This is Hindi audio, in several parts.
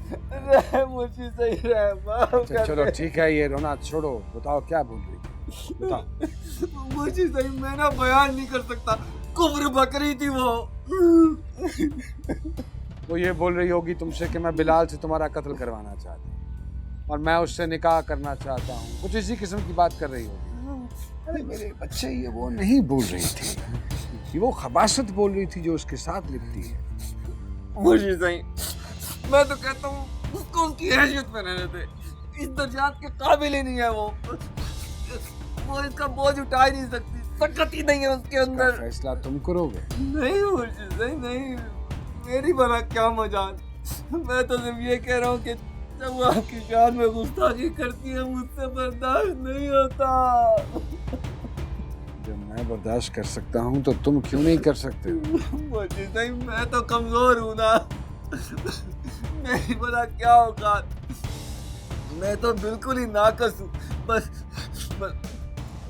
मुझे सही रहे, माफ कर चलो दे। ठीक है, ये रोना छोड़ो, बताओ क्या बोल रही थी, बताओ। मुझे सही, मैं ना बयान नहीं कर सकता, कुफ्र बकरी थी वो। वो ये बोल रही होगी तुमसे कि मैं बिलाल से तुम्हारा कत्ल करवाना चाहती हूँ और मैं उससे निकाह करना चाहता हूँ, कुछ इसी किस्म की बात कर रही होगी। अरे मेरे बच्चे, ये वो नहीं बोल रही थी, ये वो खबासत बोल रही थी जो उसके साथ लिपटी है। मुझे सही, मैं तो कहता हूँ उसको उसकी हैसियत में रहने दे, इस दर्जात के काबिल ही नहीं है वो इसका बोझ उठा ही नहीं सकती, ताकत ही नहीं है उसके अंदर। फैसला तुम करोगे? नहीं मुझे सही नहीं, मेरी भला क्या मजाल, मैं तो सिर्फ ये कह रहा हूँ कि जब वो आपकी शान में गुस्ताखी करती है मुझसे बर्दाश्त नहीं होता। जब मैं बर्दाश्त कर सकता हूँ तो तुम क्यों नहीं कर सकते? मुझे सही, मैं तो कमजोर हूँ ना, मेरी भला क्या औकात, मैं तो बिल्कुल ही नाकस हूँ। बस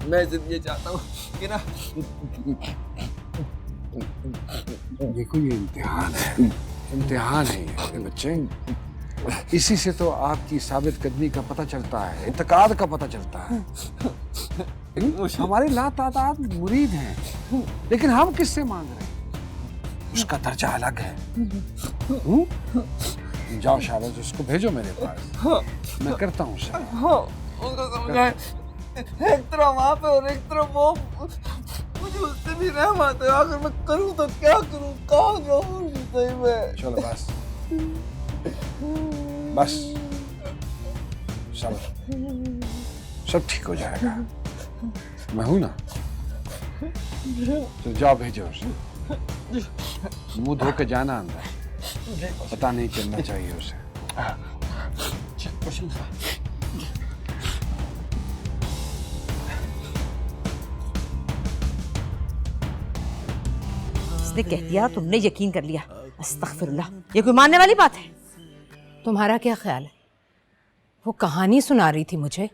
मैं सिर्फ ये चाहता हूँ कि ना, देखो ये इम्तिहान है, इम्तिहान है ये मेरे बच्चे, इसी से तो आपकी साबित कदमी का पता चलता है, इत्तेकाद का पता चलता है। हमारे लातादाद मुरीद हैं, लेकिन हम किससे मांग रहे हैं, उसका दर्जा अलग है। जाओ शाबाश, उसको भेजो मेरे पास, मैं करता हूँ सर। हाँ, उसको समझाए, एक तरह वहाँ पे और एक तरह वो, मुझे उससे भी रहमत है, अगर मैं करूँ तो क्या करूँ, कहाँ जाऊँ सही में। चलो बस बस, सब ठीक हो जाएगा, मैं हूं ना। तो जाओ भेजो उसे, मुंह धो के जाना अंदर, पता नहीं चलना चाहिए उसे। उसने कह दिया, तुमने यकीन कर लिया। अस्तगफिरुल्लाह, ये कोई मानने वाली बात है? तुम्हारा क्या ख्याल है? वो कहानी सुना रही थी मुझे।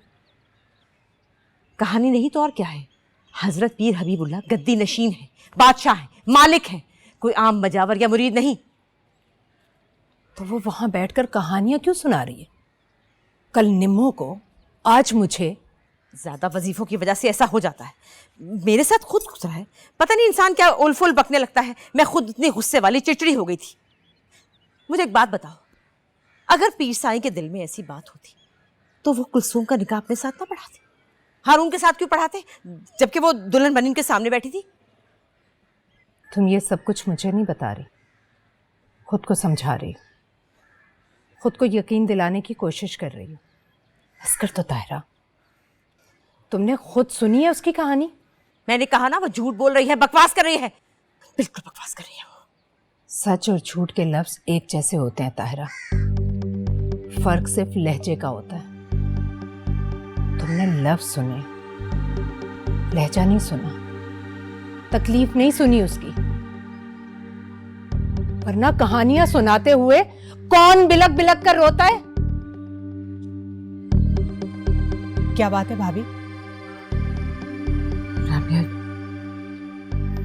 कहानी नहीं तो और क्या है। हजरत पीर हबीबुल्लाह गद्दी नशीन है, बादशाह है, मालिक है, कोई आम मजावर या मुरीद नहीं। तो वो वहां बैठकर कहानियां क्यों सुना रही है? कल निम्मो को, आज मुझे। ज्यादा वजीफों की वजह से ऐसा हो जाता है। मेरे साथ खुद गुजरा है। पता नहीं इंसान क्या उलफुल बकने लगता है। मैं खुद इतनी गुस्से वाली चिड़चिड़ी हो गई थी। मुझे एक बात बताओ, अगर पीर साईं के दिल में ऐसी बात होती तो वो कुलसूम का निकाह अपने साथ ना पढ़ाते, हारून के साथ क्यों पढ़ाते, जबकि वो दुल्हन बनी उनके सामने बैठी थी? तुम ये सब कुछ मुझे नहीं बता रही, खुद को समझा रही हो, खुद को यकीन दिलाने की कोशिश कर रही हो। अस्कर तो ताहिरा, तुमने खुद सुनी है उसकी कहानी? मैंने कहा ना, वो झूठ बोल रही है, बकवास कर रही है, बिल्कुल बकवास कर रही है वो। सच और झूठ के लफ्ज एक जैसे होते हैं ताहिरा, फर्क सिर्फ लहजे का होता है। तुमने लफ्ज सुने, लहजा नहीं सुना, तकलीफ नहीं सुनी उसकी। वरना कहानियां सुनाते हुए कौन बिलक बिलक कर रोता है? क्या बात है भाभी? राबिया,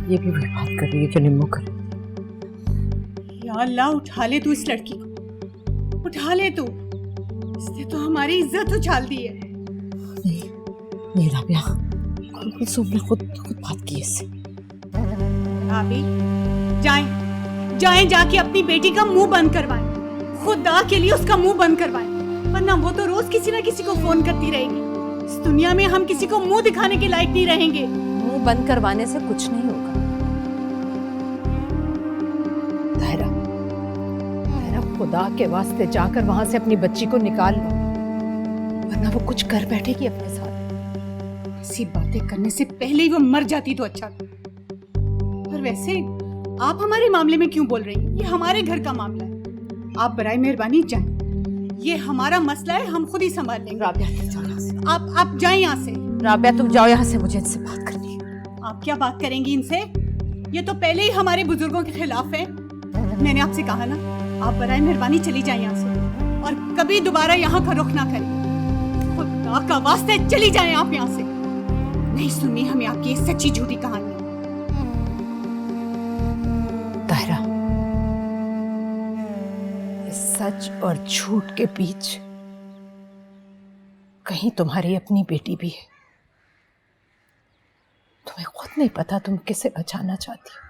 ये भी वही बात कर रही है जो निम्मो कर। या अल्लाह, उठा ले तू इस लड़की को, उठा ले तू, इसने तो हमारी इज्जत उछाल दी है। नहीं राबिया, कुलसूम ने खुद बात की इससे। भाभी, जाएं जाके अपनी बेटी का मुंह बंद करवाएं, खुदा के लिए उसका मुंह बंद करवाएं, वरना वो तो रोज किसी ना किसी को फोन करती रहेगी। इस दुनिया में हम किसी को मुंह दिखाने के लायक नहीं रहेंगे। मुंह बंद करवाने से कुछ नहीं होगा ताहिरा, खुदा के वास्ते जाकर वहां से अपनी बच्ची को निकाल लो, वरना वो कुछ कर बैठेगी अपने साथ। ऐसी बातें करने से पहले ही वो मर जाती तो अच्छा था। और वैसे आप हमारे मामले में क्यों बोल रही हैं? ये हमारे घर का मामला है। आप बराए मेहरबानी जाएं, ये हमारा मसला है, हम खुद ही संभाल लेंगे। राबिया, तुम जाओ यहाँ से। आप जाएं यहाँ से। राबिया, तुम जाओ यहाँ से, मुझे इनसे बात करनी है। आप क्या बात करेंगी इनसे? ये तो पहले ही हमारे बुजुर्गों के खिलाफ है। मैंने आपसे कहा ना, आप बराए मेहरबानी चली जाएं यहाँ से और कभी दोबारा यहाँ का रुख ना करें। खुदा का वास्ते चली जाएं आप यहाँ से। नहीं सुननी हमें आपकी सच्ची झूठी कहानी। ताहिरा, इस सच और झूठ के बीच कहीं तुम्हारी अपनी बेटी भी है। तुम्हें खुद नहीं पता तुम किसे बचाना चाहती हो।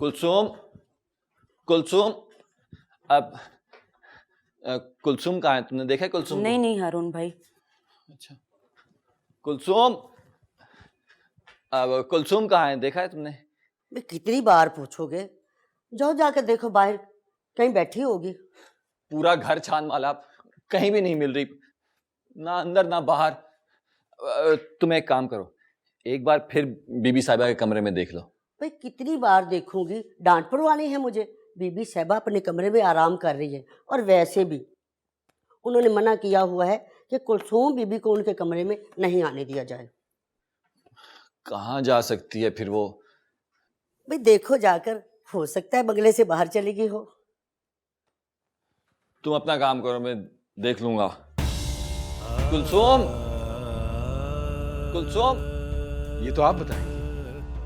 कुलसुम, कुलसुम, अब कुलसुम कहाँ है? तुमने देखा है कुलसुम? नहीं नहीं हारून भाई। अच्छा, कुलसुम, अब कुलसुम कहाँ है? देखा है तुमने? मैं कितनी बार पूछोगे? जाओ जाकर देखो, बाहर कहीं बैठी होगी। पूरा घर छान माला, कहीं भी नहीं मिल रही, ना अंदर ना बाहर। तुम एक काम करो, एक बार फिर बीबी साहिबा के कमरे में देख लो। भाई कितनी बार देखूंगी, डांट पड़वानी है मुझे। बीबी साहिबा अपने कमरे में आराम कर रही है, और वैसे भी उन्होंने मना किया हुआ है कि कुलसूम बीबी को उनके कमरे में नहीं आने दिया जाए। कहाँ जा सकती है फिर वो? भाई देखो जाकर, हो सकता है बंगले से बाहर चली गई हो। तुम अपना काम करो, मैं देख लूंगा। कुलसुम, कुलसुम, ये तो आप बताएंगे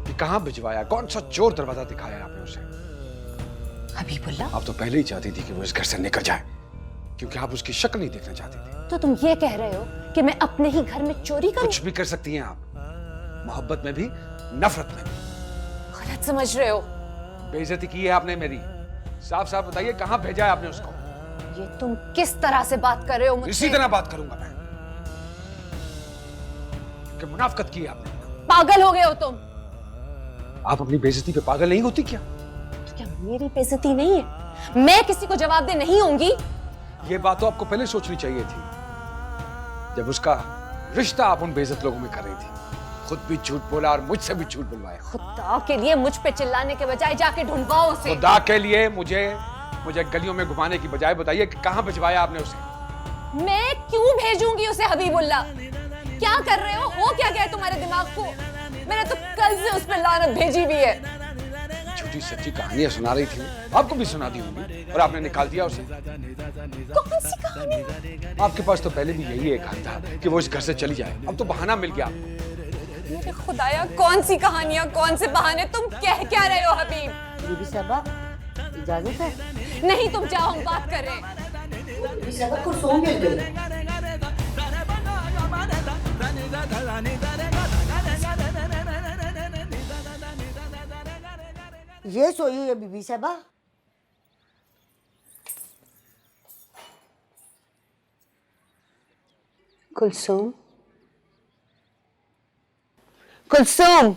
कि कहाँ भिजवाया, कौन सा चोर दरवाजा दिखाया आपने उसे? हबीबुल्लाह, आप तो पहले ही चाहती थी कि वो इस घर से निकल जाए, क्योंकि आप उसकी शक्ल नहीं देखना चाहती थी। तो तुम ये कह रहे हो कि मैं अपने ही घर में चोरी करूं? कुछ भी कर सकती हैं आप, मोहब्बत में भी, नफरत में भी। गलत समझ रहे हो। बेइज्जती की है आपने मेरी। साफ साफ बताइए, कहाँ भेजा है आपने उसको? ये तुम किस तरह से बात कर रहे हो मुझसे? इसी तरह बात करूंगा मैं, कि मुनाफकत की है आपने। पागल हो गए हो तुम। आप अपनी बेइज्जती पे पागल नहीं होती क्या? तो क्या मेरी बेइज्जती नहीं है? मैं किसी को जवाबदेह नहीं होंगी? ये बात तो आपको पहले सोचनी चाहिए थी, जब उसका रिश्ता आप उन बेइज्जत लोगों में कर रही थी। खुद भी झूठ बोला और मुझसे भी झूठ बुलवाया। खुदा के लिए मुझ पे चिल्लाने के बजाय जाके ढूंढवाओ उसे। खुदा के लिए मुझे गलियों में घुमाने की बजाय बताइए कि कहाँ भिजवाया आपने उसे? मैं क्यों भेजूंगी उसे हबीबुल्लाह? क्या कर रहे हो क्या गया तुम्हारे दिमाग को? मैंने तो कल से उस पर लानत भेजी हुई है। झूठी सच्ची कहानियां सुना रही थी, आपको भी सुना दी होंगी, और आपने निकाल दिया उसे। कौन सी कहानी? आपके पास तो पहले भी यही एक हल था कि वो इस घर से चली जाए, अब तो बहाना मिल गया। मेरे खुदाया, कौन सी कहानियां, कौन से बहाने? तुम कह क्या रहे हो हबीब? बीबी साहिबा, इजाजत है? नहीं, तुम जाओ, हम बात कर रहे हैं। बीबी साहिबा कुलसूम मिल गई। ये सोई हुई है बीबी साहिबा। कुलसूम, कुलसूम,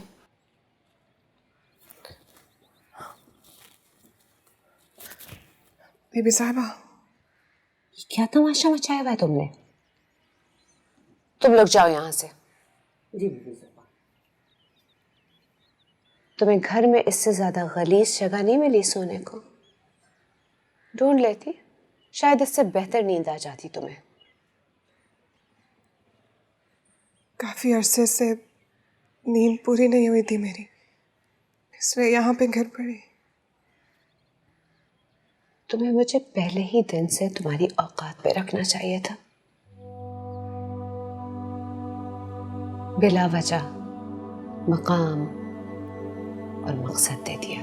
बीबी साहिबा, क्या तमाशा मचाया हुआ है तुमने? तुम लोग जाओ यहाँ से। जी बीबी साहिबा। तुम्हें घर में इससे ज्यादा गलीज जगह नहीं मिली सोने को? ढूंढ लेती, शायद इससे बेहतर नींद आ जाती तुम्हें। काफी अरसे से नींद पूरी नहीं हुई थी मेरी, इसलिए यहाँ पे गिर पड़ी। तुम्हें मुझे पहले ही दिन से तुम्हारी औकात पे रखना चाहिए था। बिला वजह मकाम और मकसद दे दिया,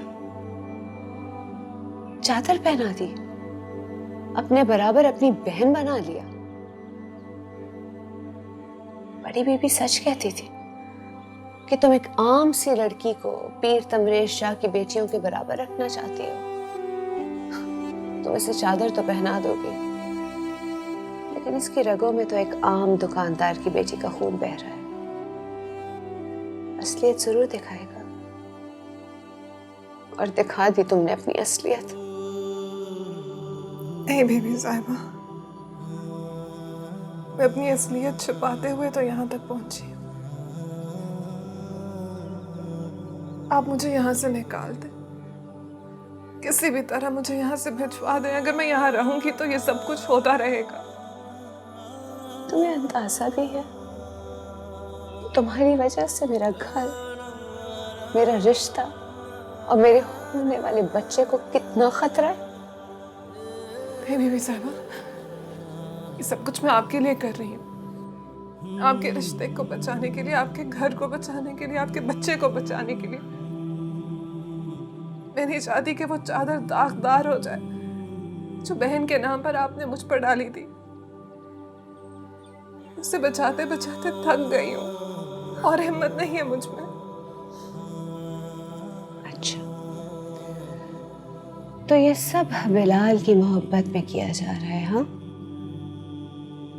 चादर पहना दी, अपने बराबर अपनी बहन बना लिया। बड़ी बीबी सच कहती थी कि तुम एक आम सी लड़की को पीर तमरेज शाह की बेटियों के बराबर रखना चाहती हो। तुम इसे चादर तो पहना दोगे, लेकिन इसकी रगों में तो एक आम दुकानदार की बेटी का खून बह रहा है। असलियत जरूर दिखाएगा, और दिखा दी तुमने अपनी असलियत। नहीं बीबी साहिबा, मैं अपनी असलियत छिपाते हुए तो यहाँ तक पहुंची। आप मुझे यहाँ से निकाल दें, किसी भी तरह मुझे यहाँ से भिजवा दें। अगर मैं यहाँ रहूंगी तो ये सब कुछ होता रहेगा। तुम्हें अंदाजा भी है तुम्हारी वजह से मेरा घर, मेरा रिश्ता और मेरे होने वाले बच्चे को कितना खतरा है? नहीं बीबी साहिबा, ये सब कुछ मैं आपके लिए कर रही हूँ, आपके रिश्ते को बचाने के लिए, आपके घर को बचाने के लिए, आपके बच्चे को बचाने के लिए। मैं नहीं चाहती कि वो चादर दागदार हो जाए जो बहन के नाम पर आपने मुझ पर डाली थी। उसे बचाते बचाते थक गई हूँ और हिम्मत नहीं है मुझ में। अच्छा, तो ये सब बिलाल की मोहब्बत में किया जा रहा है, हाँ?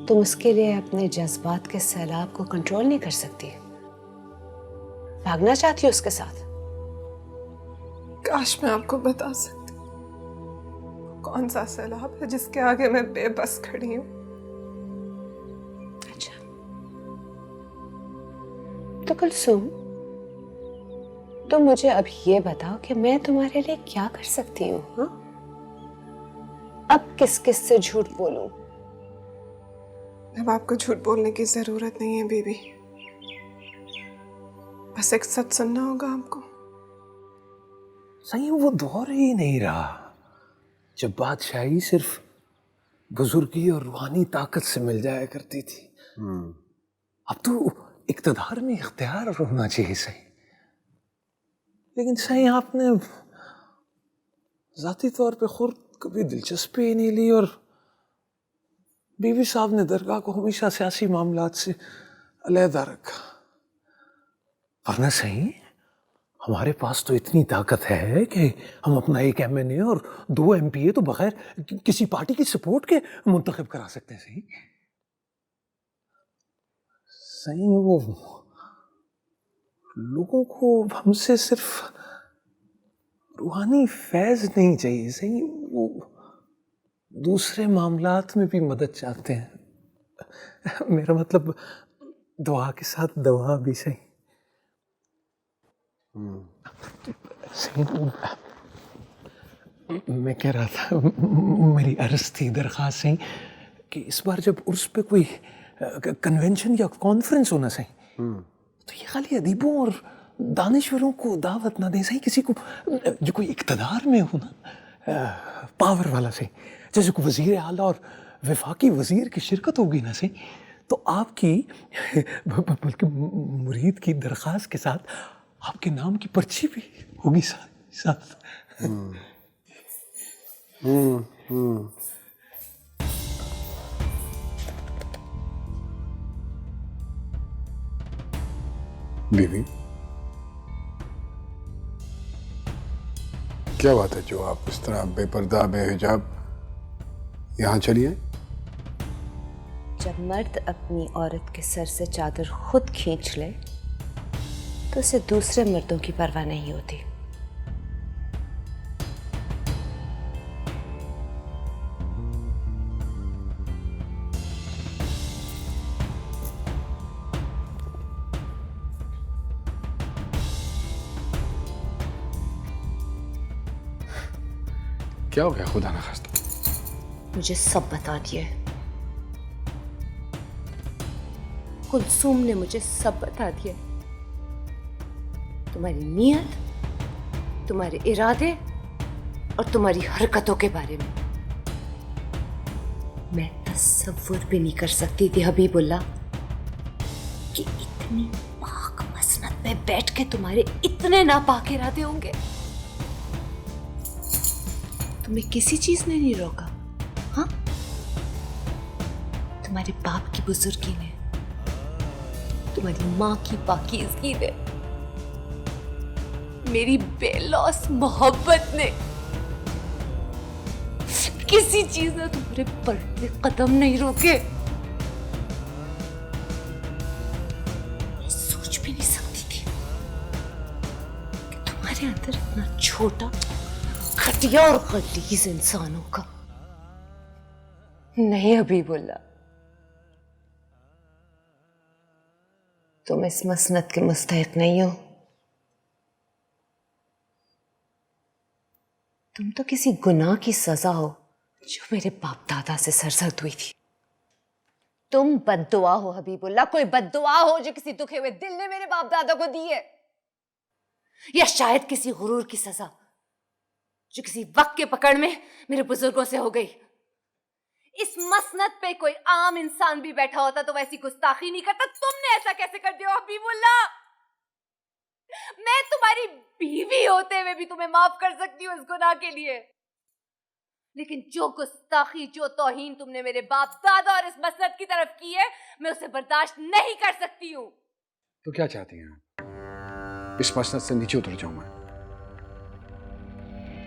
तुम उसके लिए अपने जज्बात के सैलाब को कंट्रोल नहीं कर सकती, भागना चाहती हो उसके साथ? काश मैं आपको बता सकती कौन सा सैलाब है जिसके आगे मैं बेबस खड़ी हूँ। अच्छा, तो कुलसुम, तो मुझे अब ये बताओ कि मैं तुम्हारे लिए क्या कर सकती हूँ, हाँ? अब किस किस से झूठ बोलूं? अब आपको झूठ बोलने की जरूरत नहीं है बीबी, बस एक सच सुनना होगा आपको। सही वो दौर ही नहीं रहा जब बादशाही सिर्फ बुजुर्गी और रूहानी ताकत से मिल जाया करती थी। अब तो इक्तदार में इख्तियार होना चाहिए सही। लेकिन सही आपने जाती तौर पे खुद कभी दिलचस्पी ही नहीं ली और बीवी साहब ने दरगाह को हमेशा सियासी मामलात से अलहदा रखा। वरना सही हमारे पास तो इतनी ताकत है कि हम अपना एक MNA और 2 MPA तो बगैर किसी पार्टी की सपोर्ट के मुंतखब करा सकते हैं। सही सही वो लोगों को हमसे सिर्फ रूहानी फैज नहीं चाहिए, सही वो दूसरे मामलात में भी मदद चाहते हैं। मेरा मतलब दुआ के साथ दवा भी सही। सही मैं कह रहा था, मेरी अर्ज थी, दरख्वास्त सही कि इस बार जब उर्स पे कोई कन्वेंशन या कॉन्फ्रेंस होना सही तो ये खाली अदीबों और दानिश्वरों को दावत ना दें, सही किसी को जो कोई इक़्तिदार में हो ना, पावर वाला सही, जैसे कोई वज़ीर आला और वफाकी वज़ीर की शिरकत होगी ना सही, तो आपकी बल्कि मुरीद की दरख्वास्त के साथ आपके नाम की पर्ची भी होगी साथ। बीवी, क्या बात है जो आप इस तरह बेपर्दा बेहिजाब यहाँ चली आए? जब मर्द अपनी औरत के सर से चादर खुद खींच ले तो उसे दूसरे मर्दों की परवाह नहीं होती। क्या हो गया खुदा ना खास्ता? मुझे सब बता दिए, कुलसुम ने मुझे सब बता दिए। तुम्हारी नीयत, तुम्हारे इरादे और तुम्हारी हरकतों के बारे में मैं तसव्वुर भी नहीं कर सकती थी हबीबुल्लाह कि इतनी पाक मसनत पे बैठ के तुम्हारे इतने नापाक इरादे होंगे। तुम्हें किसी चीज ने नहीं रोका, हाँ? तुम्हारे बाप की बुजुर्गी ने, तुम्हारी माँ की पाकीज़गी ने, मेरी बेलौस मोहब्बत ने, किसी चीज ने तुम्हारे बढ़ते कदम नहीं रोके। सोच भी नहीं सकती थी कि तुम्हारे अंदर इतना छोटा, घटिया और गलीज इंसान होगा। नहीं हबीबुल्लाह, तुम इस मसनत के मुस्तहिक नहीं हो। तुम तो किसी गुनाह की सजा हो जो मेरे बाप दादा से सरजद हुई थी। तुम बद्दुआ हो हबीबुल्लाह, कोई बद्दुआ हो जो किसी दुखे हुए दिल ने मेरे बाप दादा को दी है, या शायद किसी गुरूर की सजा जो किसी वक्त के पकड़ में मेरे बुजुर्गों से हो गई। इस मसनद पे कोई आम इंसान भी बैठा होता तो वैसी गुस्ताखी नहीं करता। तुमने ऐसा कैसे कर दिया हबीबुल्लाह? मैं तुम्हारी बीवी होते हुए भी तुम्हें माफ कर सकती हूँ इस गुनाह के लिए, लेकिन जो गुस्ताखी, जो तौहीन तुमने मेरे बाप दादा और इस मसनद की तरफ की है, मैं उसे बर्दाश्त नहीं कर सकती हूँ। तो क्या चाहती हैं? इस मसनद से नीचे उतर जाऊं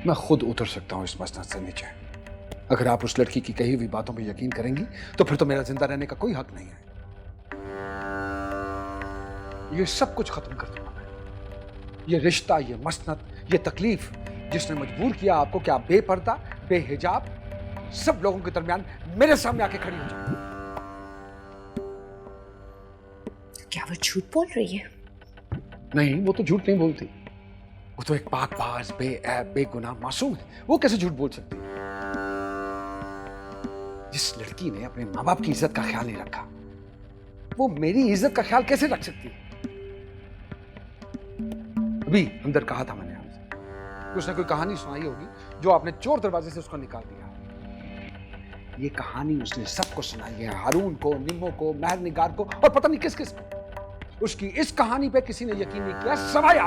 मैं खुद उतर सकता हूं इस मसनद से नीचे। अगर आप उस लड़की की कही हुई बातों पर यकीन करेंगी तो फिर तो मेरा जिंदा रहने का कोई हक नहीं है। ये सब कुछ खत्म कर दूंगा मैं। ये रिश्ता, ये मसनद, ये तकलीफ जिसने मजबूर किया आपको कि आप बेपर्दा, बेहिजाब सब लोगों के दरमियान मेरे सामने आके खड़ी हो जाए। क्या वो झूठ बोल रही है? नहीं, वो तो झूठ नहीं बोलती। वो तो एक पाकबाज, बेऐब, बेगुनाह मासूम है। वो कैसे झूठ बोल सकती है? जिस लड़की ने अपने माँ बाप की इज्जत का ख्याल नहीं रखा, वो मेरी इज्जत का ख्याल कैसे रख सकती है? अभी अंदर कहा था मैंने आपसे, उसने कोई कहानी सुनाई होगी जो आपने चोर दरवाजे से उसको निकाल दिया। ये कहानी उसने सबको सुनाई है, हारून को, निम्मो को, महर निगार को और पता नहीं किस किस को। उसकी इस कहानी पे किसी ने यकीन नहीं किया सवाए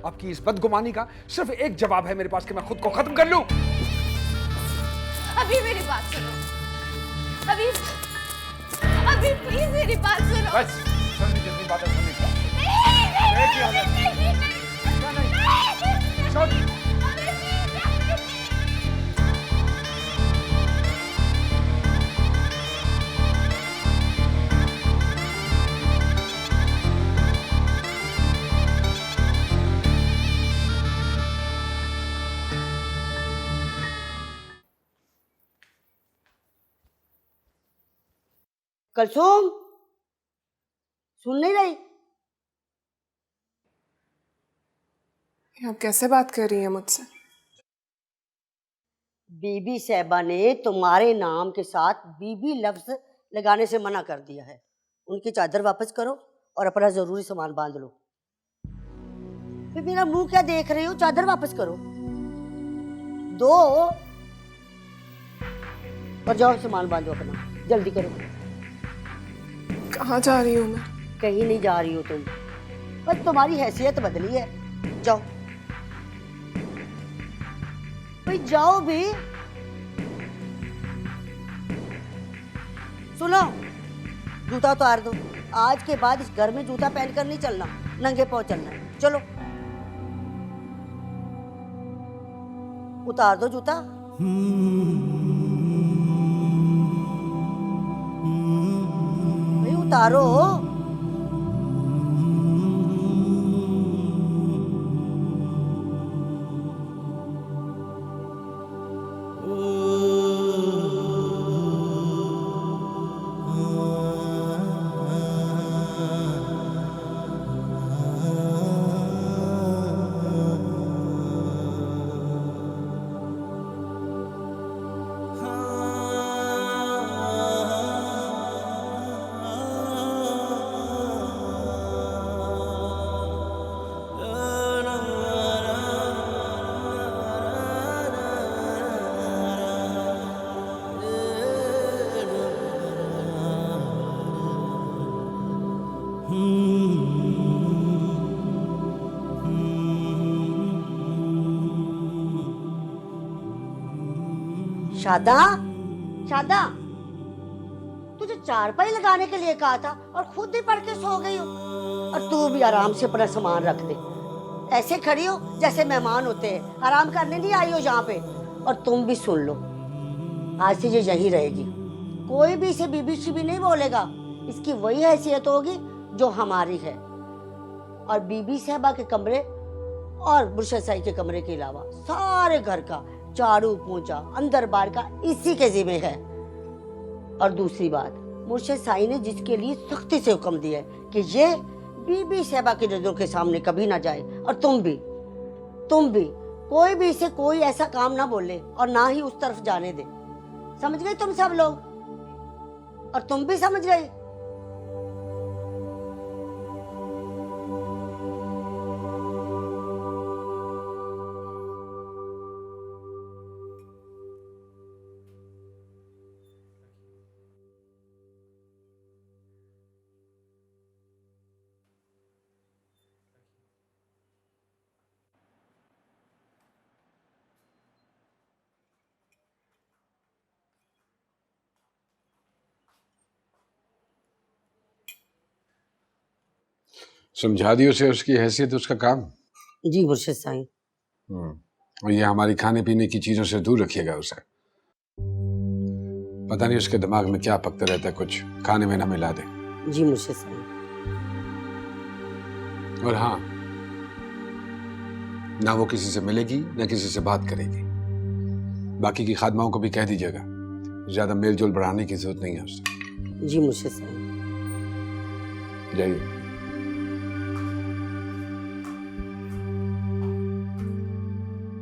आपकी इस बदगुमानी का सिर्फ एक जवाब है मेरे पास कि मैं खुद को खत्म कर लूं। अभी मेरी बात सुनो, अभी प्लीज मेरी बात सुनो। बस जल्दी जल्दी बातें सुनने का। कुलसूम, सुन नहीं रही? आप कैसे बात कर रही हैं मुझसे? बीबी साहबा ने तुम्हारे नाम के साथ बीबी लफ्ज लगाने से मना कर दिया है। उनकी चादर वापस करो और अपना जरूरी सामान बांध लो। फिर मेरा मुंह क्या देख रही हो? चादर वापस करो, दो और जाओ सामान बांधो अपना, जल्दी करो। कहाँ जा रही हूँ मैं? कहीं नहीं जा रही हो तुम, बस तुम्हारी हैसियत बदली है। जाओ भाई, जाओ भी। सुनो, जूता उतार दो। आज के बाद इस घर में जूता पहनकर नहीं चलना, नंगे पांव चलना है। चलो उतार दो जूता। भाई उतारो। शादा, शादा, तुझे चारपाई लगाने के लिए कहा था और खुद ही पढ़ के सो गई हो। और तू भी आराम से अपना सामान रख दे। ऐसे खड़ी हो जैसे मेहमान होते हैं, आराम करने नहीं आई हो यहाँ पे। और तुम भी सुन लो, आज से ये यहीं रहेगी। कोई भी इसे बीबी शीबी नहीं बोलेगा। इसकी वही हैसियत होगी जो हमारी है। और बीबी साहबा के कमरे और बुरशद साई के कमरे के अलावा सारे घर का झाड़ू पोंछा अंदर बाहर का इसी के जिम्मे है। और दूसरी बात, मुर्शिद साई ने जिसके लिए सख्ती से हुक्म दिया है कि ये बीबी साहबा की नजरों के सामने कभी ना जाए। और तुम भी तुम भी, कोई भी इसे कोई ऐसा काम ना बोले और ना ही उस तरफ जाने दे। समझ गए तुम सब लोग? और तुम भी समझ गए? समझा दियो उसे, उसकी हैसियत उसका काम। जी मुर्शिद साईं। और ये हमारी खाने पीने की चीजों से दूर रखिएगा उसे। पता नहीं उसके दिमाग में क्या पकता रहता है, कुछ खाने में ना मिला दे। जी मुर्शिद साईं। और हाँ, ना वो किसी से मिलेगी ना किसी से बात करेगी। बाकी की खादमाओं को भी कह दीजिएगा, ज्यादा मेल जोल बढ़ाने की जरूरत नहीं है उससे। जी मुर्शिद साईं। जाइए।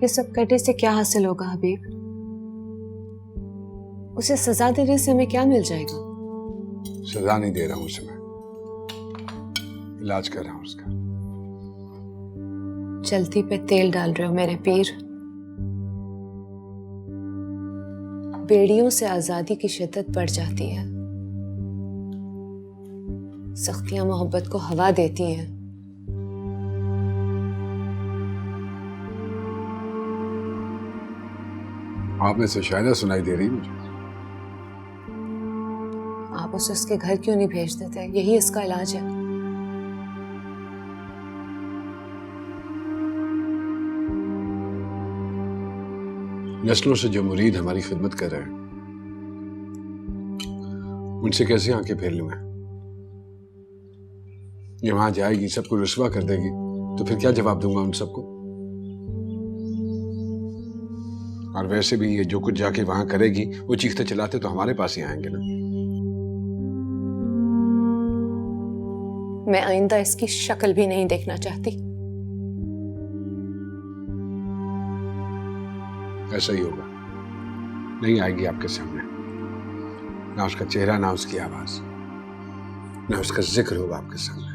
ये सब करने से क्या हासिल होगा हबीब? उसे सजा देने से हमें क्या मिल जाएगा? सजा नहीं दे रहा हूं उसे मैं, इलाज कर रहा हूं उसका। जलती पे तेल डाल रहे हो मेरे पीर। बेड़ियों से आजादी की शिद्दत बढ़ जाती है, सख्तियां मोहब्बत को हवा देती हैं। आप में से शायद सुनाई दे रही मुझे। आप उसे उसके घर क्यों नहीं भेज देते? यही इसका इलाज है। नस्लों से जो मुरीद हमारी खिदमत कर रहे हैं, उनसे कैसे आंखें फेर लूं मैं? ये वहां जाएगी, सबको रुस्वा कर देगी, तो फिर क्या जवाब दूंगा उन सबको? और वैसे भी ये जो कुछ जाके वहां करेगी, वो चीखते चिल्लाते तो हमारे पास ही आएंगे ना। मैं आइंदा इसकी शक्ल भी नहीं देखना चाहती। ऐसा ही होगा, नहीं आएगी आपके सामने। ना उसका चेहरा, ना उसकी आवाज, ना उसका जिक्र होगा आपके सामने।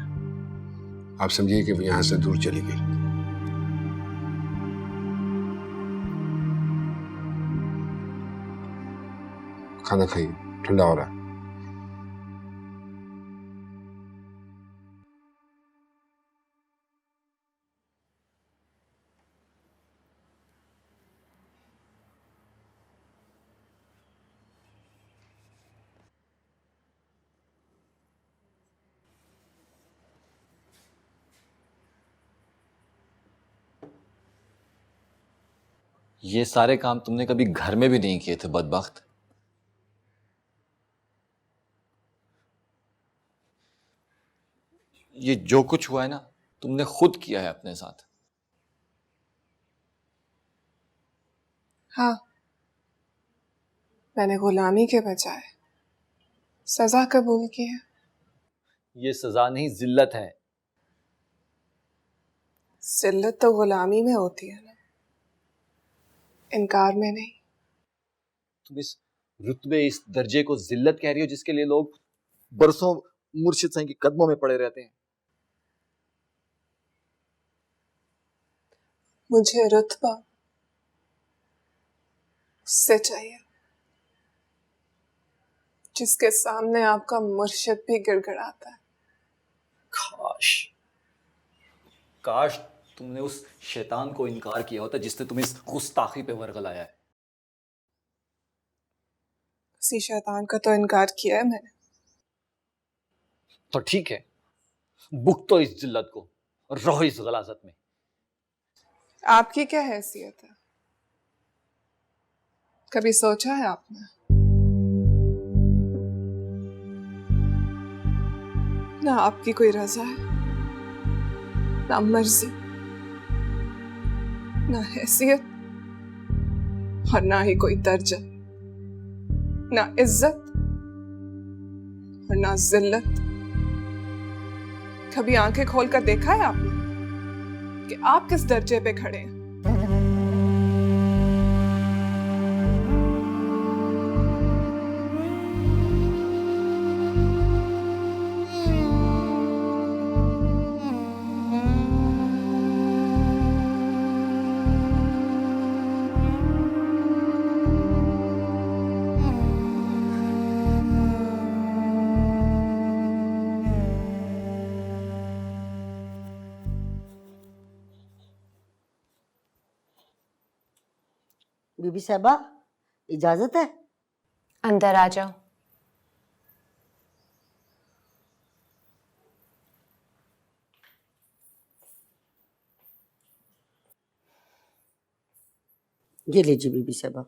आप समझिए कि वो यहां से दूर चली गई। खाना खाइए, ठंडा हो रहा है। ये सारे काम तुमने कभी घर में भी नहीं किए थे बदबख्त। ये जो कुछ हुआ है ना, तुमने खुद किया है अपने साथ। हाँ, मैंने गुलामी के बजाय सजा कबूल की है। ये सजा नहीं, जिल्लत है। जिल्लत तो गुलामी में होती है ना, इनकार में नहीं। तुम इस रुतबे, इस दर्जे को जिल्लत कह रही हो जिसके लिए लोग बरसों मुर्शिद साईं के कदमों में पड़े रहते हैं। मुझे रुतबा उससे चाहिए जिसके सामने आपका मुर्शिद भी गिड़गिड़ाता है। काश काश तुमने उस शैतान को इनकार किया होता जिसने तुम्हें इस गुस्ताखी पे वर्गलाया है। उसी शैतान का तो इनकार किया है मैंने। तो ठीक है, बुक तो इस जिल्लत को और रहो इस गलाजत में। आपकी क्या हैसियत है? कभी सोचा है आपने? ना आपकी कोई रजा है, ना मर्जी, ना हैसियत, और ना ही कोई दर्जा, ना इज्जत और ना जिल्लत। कभी आंखें खोलकर देखा है आपने कि आप किस दर्जे पे खड़े हैं? बीबी साहबा, इजाजत है? अंदर आ जाओ। ये लीजिए बीबी साहबा।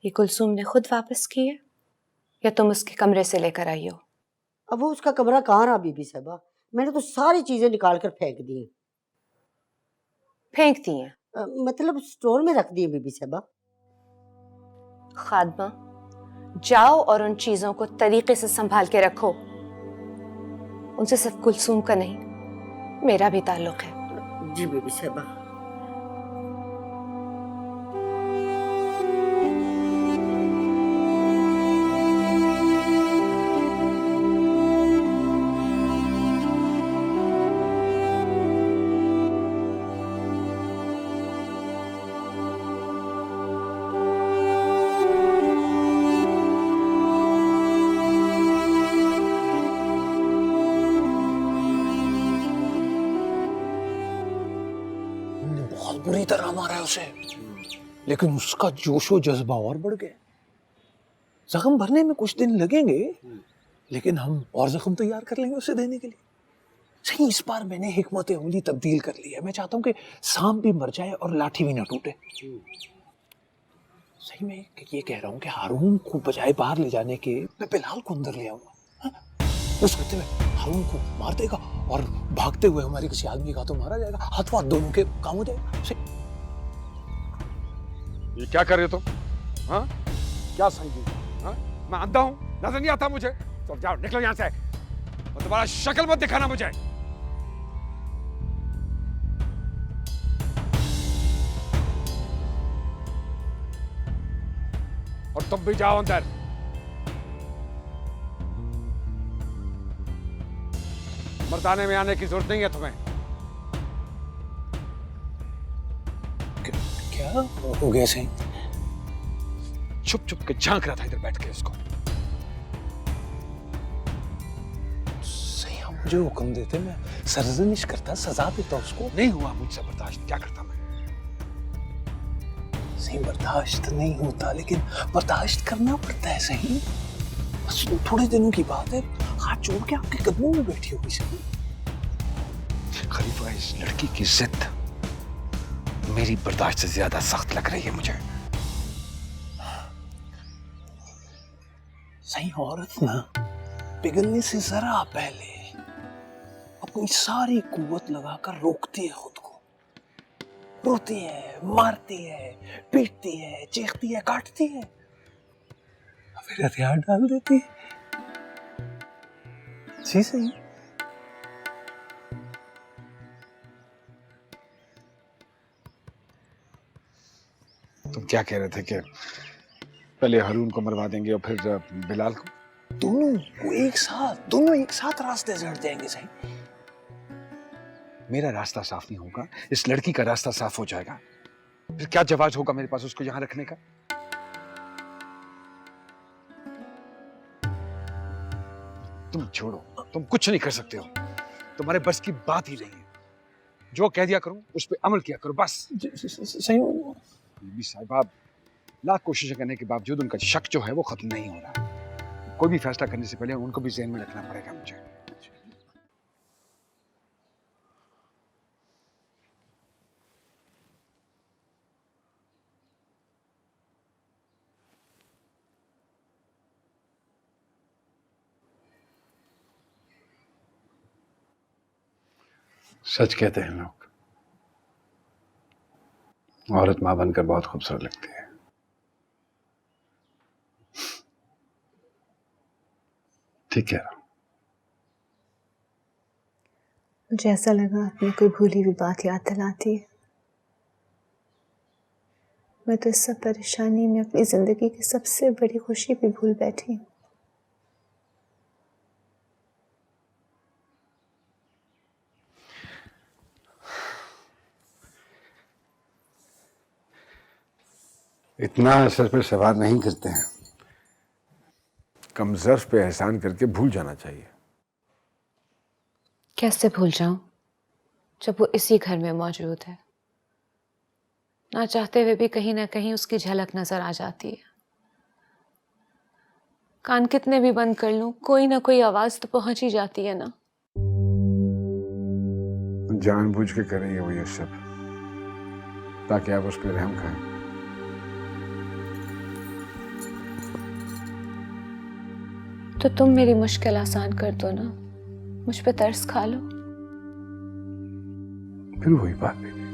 ये कुलसूम ने खुद वापस की है या तुम उसके कमरे से लेकर आई हो? अब वो उसका कमरा कहाँ रहा बीबी साहबा, मैंने तो सारी चीजें निकाल कर फेंक दी। फेंक दी हैं? मतलब स्टोर में रख दी बीबी साहबा। खादमा, जाओ और उन चीजों को तरीके से संभाल के रखो। उनसे सिर्फ कुलसूम का नहीं, मेरा भी ताल्लुक है। जी बीबी साहबा। बहुत बुरी तरह मारा है उसे, लेकिन उसका जोशो जज्बा और बढ़ गया। जख्म भरने में कुछ दिन लगेंगे, लेकिन हम और जख्म तैयार कर लेंगे उसे देने के लिए। सही, इस बार मैंने हिकमत अमली तब्दील कर ली है। मैं चाहता हूँ कि सांप भी मर जाए और लाठी भी ना टूटे। सही में ये कह रहा हूँ कि हारून को बजाय बाहर ले जाने के मैं बिलाल को अंदर ले आऊंगा। उस करते हुए हारून को मार देगा और भागते हुए हमारे किसी आदमी का तो मारा जाएगा, हाथ वाथ दोनों के काम हो जाएगा। ये क्या कर रहे हो तुम? हाँ, क्या समझी? हाँ, मैं अंधा हूं, नजर नहीं आता मुझे? तो जाओ, निकलो यहां से और तुम्हारा शक्ल मत दिखाना मुझे। और तुम भी जाओ अंदर। मर्दाने में आने की जरूरत नहीं है तुम्हें। क्या हो गया सही? छुप छुप के झांक रहा था इधर बैठ के उसको। सही, हम मुझे हुक्म देते, मैं सरजनिश करता, सजा देता उसको। नहीं हुआ मुझसे बर्दाश्त, क्या करता मैं? सही, बर्दाश्त नहीं होता, लेकिन बर्दाश्त करना पड़ता है। सही, बस थोड़े दिनों की बात है, हाथ जोड़ के आपके कदमों में बैठी होगी। सही खलीफा, इस लड़की की जिद मेरी बर्दाश्त से ज्यादा सख्त लग रही है मुझे। सही, औरत ना पिघलने से जरा पहले अपनी सारी कुव्वत लगाकर रोकती है खुद को। रोती है, मारती है, पीटती है, चीखती है, काटती है, फिर हथियार डाल देती है। जी सही। तुम क्या कह रहे थे कि पहले हारून को मरवा देंगे और फिर बिलाल को? दोनों एक साथ रास्ते से हट जाएंगे। सही, मेरा रास्ता साफ नहीं होगा, इस लड़की का रास्ता साफ हो जाएगा। फिर क्या जवाब होगा मेरे पास उसको यहां रखने का? तुम छोड़ो, तुम कुछ नहीं कर सकते हो, तुम्हारे बस की बात ही नहीं है। जो कह दिया करूं उस पर अमल किया करो, बस। सही। बीबी साहिबा, लाख कोशिशें करने के बावजूद उनका शक जो है वो खत्म नहीं हो रहा। कोई भी फैसला करने से पहले उनको भी ज़हन में रखना पड़ेगा मुझे। सच कहते हैं लोग, औरत मां बनकर बहुत खूबसूरत लगती है। ठीक कह रहा हूं। मुझे ऐसा लगा आपने कोई भूली हुई बात याद दिलाती है। मैं तो इस सब परेशानी में अपनी जिंदगी की सबसे बड़ी खुशी भी भूल बैठी हूँ। इतना असर पे सवार नहीं करते हैं, कम ज़र्फ पे एहसान करके भूल जाना चाहिए। कैसे भूल जाऊं जब वो इसी घर में मौजूद है। ना चाहते हुए भी कहीं ना कहीं उसकी झलक नजर आ जाती है। कान कितने भी बंद कर लूं, कोई ना कोई आवाज तो पहुंच ही जाती है ना। जानबूझ के करेंगे वो ये सब ताकि आप उस पर रहम खाएं। तो तुम मेरी मुश्किल आसान कर दो ना, मुझ पे तरस खा लो। फिर वही बात बेबी,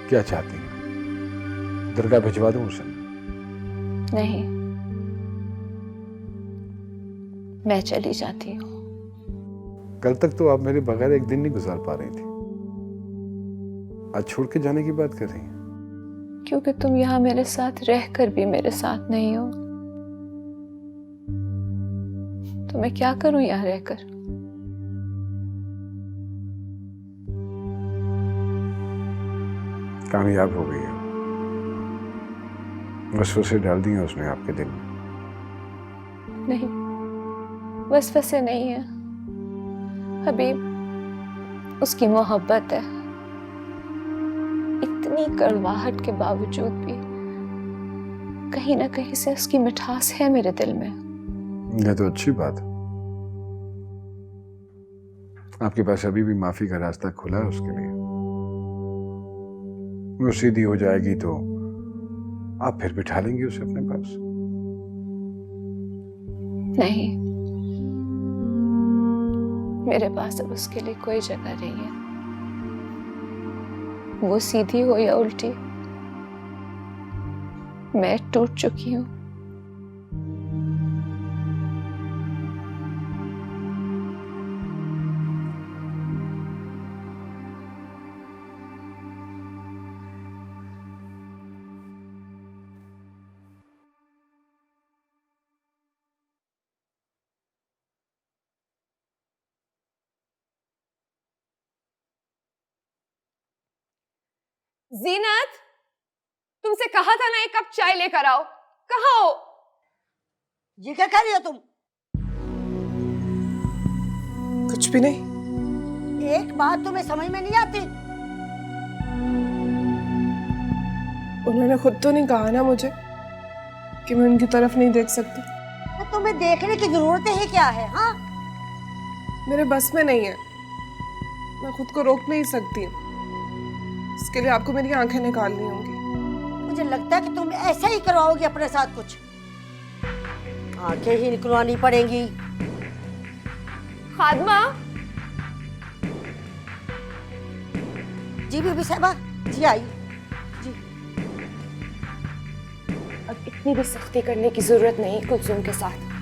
क्या चाहती हैं? दरगाह भिजवा दूं उसे? नहीं, मैं चली जाती हूँ। कल तक तो आप मेरे बगैर एक दिन नहीं गुजार पा रही थी, आज छोड़ के जाने की बात कर रही हैं। क्योंकि तुम यहाँ मेरे साथ रहकर भी मेरे साथ नहीं हो, तो मैं क्या करूं यहाँ रहकर? कामयाब हो गई है, वसवसे डाल दी है उसने आपके दिल में। नहीं, वसवसे नहीं है हबीब, उसकी मोहब्बत है। इतनी कड़वाहट के बावजूद भी कहीं ना कहीं से उसकी मिठास है मेरे दिल में। यह तो अच्छी बात है, आपके पास अभी भी माफी का रास्ता खुला है उसके लिए। वो सीधी हो जाएगी तो आप फिर बिठा लेंगे उसे अपने पास। नहीं, मेरे पास अब उसके लिए कोई जगह नहीं है। वो सीधी हो या उल्टी, मैं टूट चुकी हूं। जीनत, तुमसे कहा था ना एक कप चाय लेकर आओ, कहाँ हो? ये क्या कर रही हो तुम? कुछ भी नहीं। एक बात तुम्हें समझ में नहीं आती? उन्होंने खुद तो नहीं कहा ना मुझे कि मैं उनकी तरफ नहीं देख सकती। तो तुम्हें देखने की जरूरत ही क्या है? हाँ, मेरे बस में नहीं है, मैं खुद को रोक नहीं सकती। इसके लिए आपको मेरी आंखें निकालनी होंगी। मुझे लगता है कि तुम ऐसा ही करवाओगी अपने साथ कुछ। आंखें ही निकलवानी पड़ेंगी। खादमा, जी बीबी साहिबा, जी आई जी। अब इतनी भी सख्ती करने की जरूरत नहीं कुलसुम के साथ।